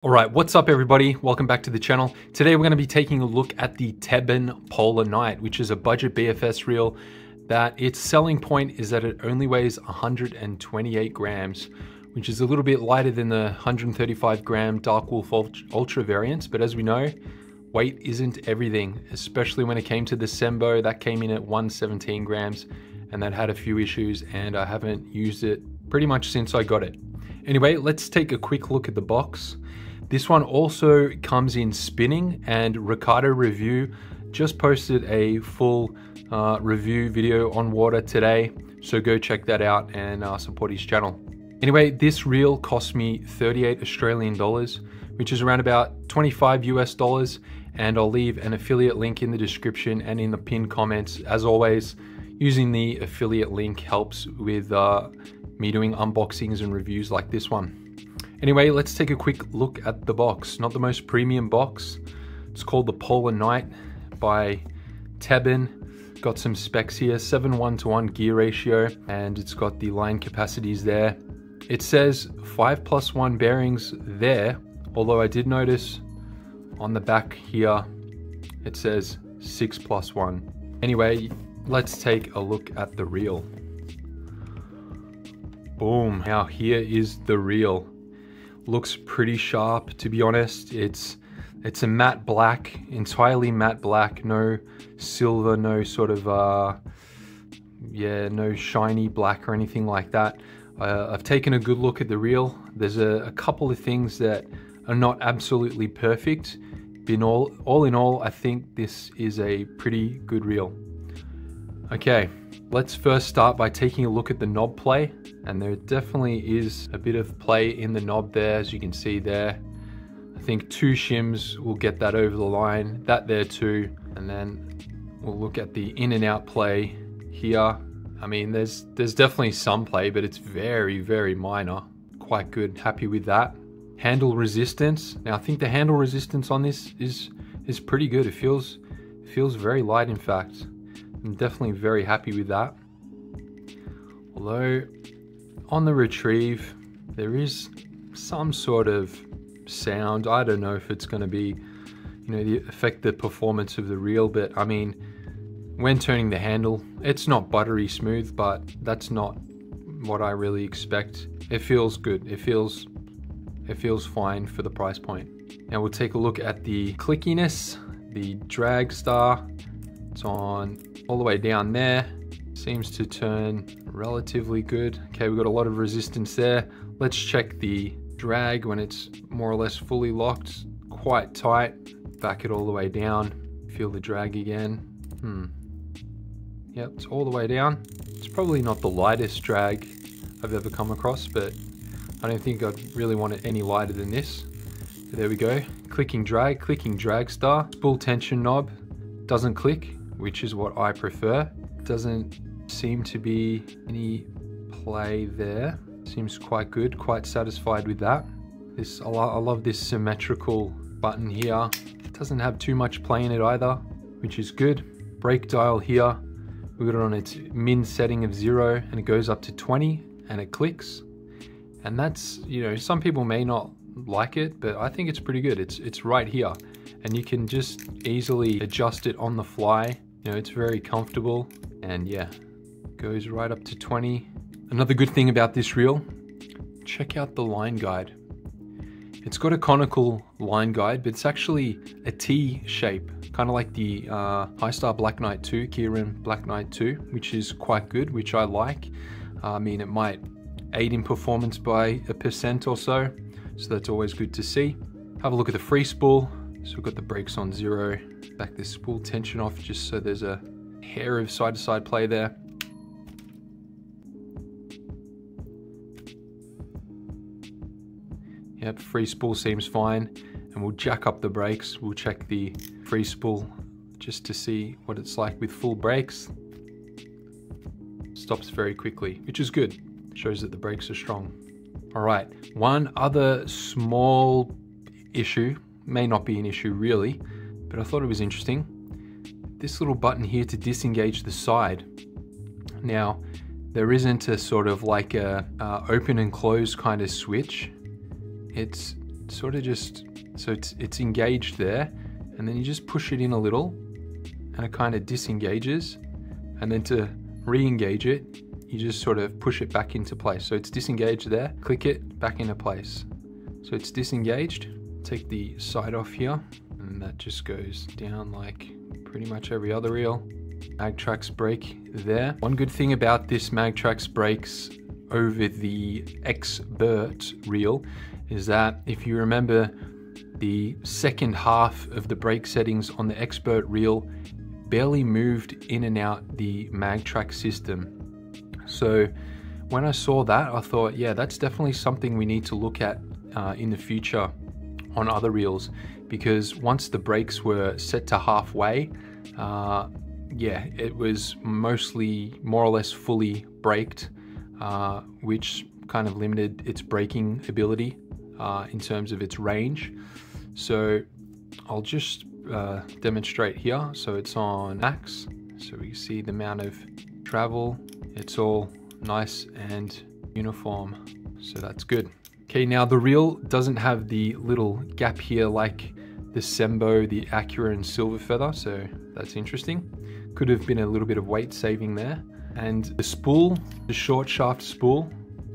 All right, what's up everybody? Welcome back to the channel. Today we're going to be taking a look at the Teben Polar Night, which is a budget BFS reel that its selling point is that it only weighs 128 grams, which is a little bit lighter than the 135 gram Dark Wolf Ultra variants. But as we know, weight isn't everything, especially when it came to the Sembo. That came in at 117 grams and that had a few issues, and I haven't used it pretty much since I got it. Anyway, let's take a quick look at the box. This one also comes in spinning, and RICARDO Review just posted a full review video on water today, so go check that out and support his channel. Anyway, this reel cost me 38 Australian dollars, which is around about 25 US dollars, and I'll leave an affiliate link in the description and in the pinned comments. As always, using the affiliate link helps with me doing unboxings and reviews like this one. Anyway, let's take a quick look at the box. Not the most premium box. It's called the Polar Night by Teben. Got some specs here, 7:1:1 gear ratio, and it's got the line capacities there. It says 5+1 bearings there, although I did notice on the back here, it says 6+1. Anyway, let's take a look at the reel. Boom, now here is the reel. Looks pretty sharp, to be honest. It's a matte black, entirely matte black, no silver, no sort of no shiny black or anything like that. I've taken a good look at the reel. There's a couple of things that are not absolutely perfect. All in all, I think this is a pretty good reel. Okay, let's first start by taking a look at the knob play, and there definitely is a bit of play in the knob there, as you can see there. I think 2 shims will get that over the line, that there too, and then we'll look at the in and out play here. I mean, there's definitely some play, but it's very, very minor. Quite good, happy with that. Handle resistance. Now I think the handle resistance on this is pretty good. It feels very light, in fact. I'm definitely very happy with that. Although on the retrieve, there is some sort of sound. I don't know if it's going to be, affect the performance of the reel, but I mean, when turning the handle, it's not buttery smooth, but that's not what I really expect. It feels good. It feels fine for the price point. Now we'll take a look at the clickiness, the drag star. It's on all the way down there. Seems to turn relatively good. Okay, we've got a lot of resistance there. Let's check the drag when it's more or less fully locked. Quite tight. Back it all the way down. Feel the drag again. Yep, it's all the way down. It's probably not the lightest drag I've ever come across, but I don't think I'd really want it any lighter than this. So there we go. Clicking drag star. Spool tension knob. Doesn't click, which is what I prefer. Doesn't seem to be any play there. Seems quite good, quite satisfied with that. I love this symmetrical button here. It doesn't have too much play in it either, which is good. Brake dial here. We've got it on its min setting of 0, and it goes up to 20 and it clicks. And that's, some people may not like it, but I think it's pretty good. It's right here, and you can just easily adjust it on the fly. It's very comfortable, and yeah, goes right up to 20. Another good thing about this reel, check out the line guide. It's got a conical line guide, but it's actually a T shape, kind of like the High Star Black Knight 2, Kieran Black Knight 2, which is quite good, which I like. I mean, it might aid in performance by 1% or so that's always good to see. Have a look at the free spool. So we've got the brakes on 0. Back this spool tension off just so there's a hair of side-to-side play there. Yep, free spool seems fine. And we'll jack up the brakes. We'll check the free spool just to see what it's like with full brakes. Stops very quickly, which is good. Shows that the brakes are strong. All right, one other small issue, may not be an issue really, but I thought it was interesting. This little button here to disengage the side. Now, there isn't a sort of like a open and close kind of switch. It's sort of just, so it's engaged there, and then you just push it in a little and it kind of disengages, and then to re-engage it, you just sort of push it back into place. So it's disengaged there, click it back into place. So it's disengaged. Take the side off here, and that just goes down like pretty much every other reel. Magtrax brake there. One good thing about this Magtrax brakes over the Expert reel is that if you remember, the second half of the brake settings on the Expert reel barely moved in and out the Magtrax system. So when I saw that, I thought, yeah, that's definitely something we need to look at in the future on other reels, because once the brakes were set to halfway, yeah, it was mostly more or less fully braked, which kind of limited its braking ability in terms of its range. So I'll just demonstrate here. So it's on max, so we see the amount of travel. It's all nice and uniform, so that's good. Okay, now the reel doesn't have the little gap here like the Sembo, the Accura and Silver Feather, so that's interesting. Could have been a little bit of weight saving there. And the spool, the short shaft spool,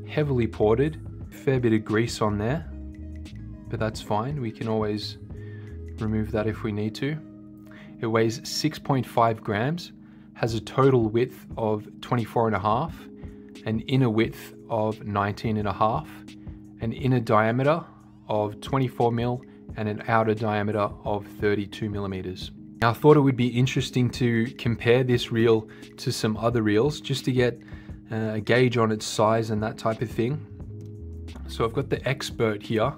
heavily ported, fair bit of grease on there, but that's fine. We can always remove that if we need to. It weighs 6.5 grams, has a total width of 24.5, an inner width of 19.5, an inner diameter of 24 mil, and an outer diameter of 32 millimeters. Now I thought it would be interesting to compare this reel to some other reels just to get a gauge on its size and that type of thing. So I've got the Expert here.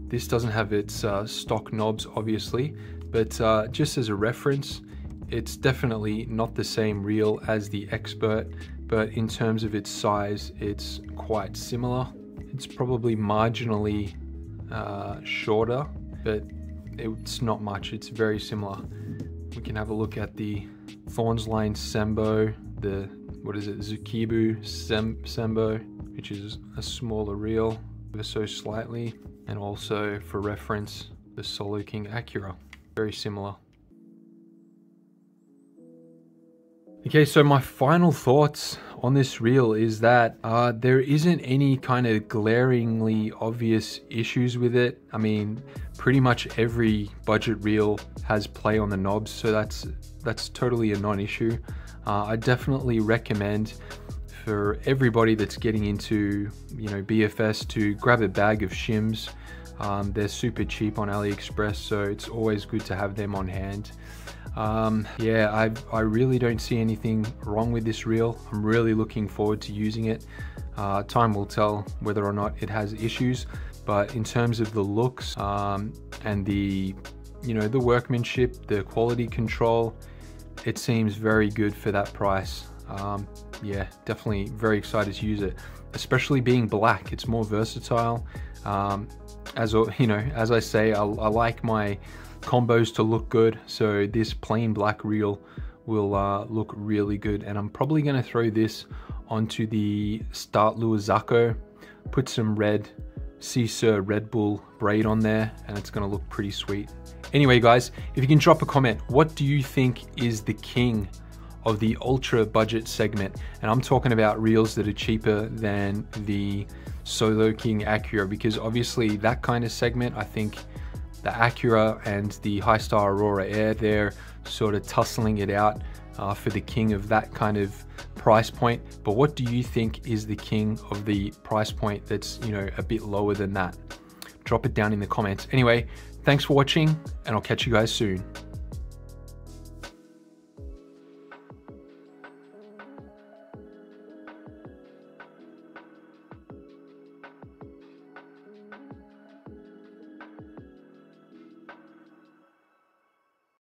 This doesn't have its stock knobs obviously, but just as a reference, it's definitely not the same reel as the Expert, but in terms of its size, it's quite similar. It's probably marginally shorter, but it's not much. It's very similar. We can have a look at the Thorns Lane Sembo, the, what is it, Zukibu Sembo, which is a smaller reel, ever so slightly, and also for reference, the Solo King Accura, very similar. Okay, so my final thoughts on this reel is that there isn't any kind of glaringly obvious issues with it. I mean, pretty much every budget reel has play on the knobs, so that's totally a non-issue. I definitely recommend for everybody that's getting into, you know, BFS to grab a bag of shims. They're super cheap on AliExpress, so it's always good to have them on hand. Yeah, I really don't see anything wrong with this reel. I'm really looking forward to using it. Time will tell whether or not it has issues, but in terms of the looks and the, you know, the workmanship, the quality control, it seems very good for that price. Yeah, definitely very excited to use it, especially being black. It's more versatile. As you know, as I say, I like my combos to look good, so this plain black reel will look really good, and I'm probably going to throw this onto the Start Lure Zaco, put some red Sea Sir Red Bull braid on there, and it's going to look pretty sweet. Anyway guys, if you can drop a comment, what do you think is the king of the ultra budget segment? And I'm talking about reels that are cheaper than the Solo King Accura, because obviously that kind of segment, I think the Accura and the High Star Aurora Air, they're sort of tussling it out for the king of that kind of price point. But what do you think is the king of the price point that's, you know, a bit lower than that? Drop it down in the comments. Anyway, thanks for watching, and I'll catch you guys soon.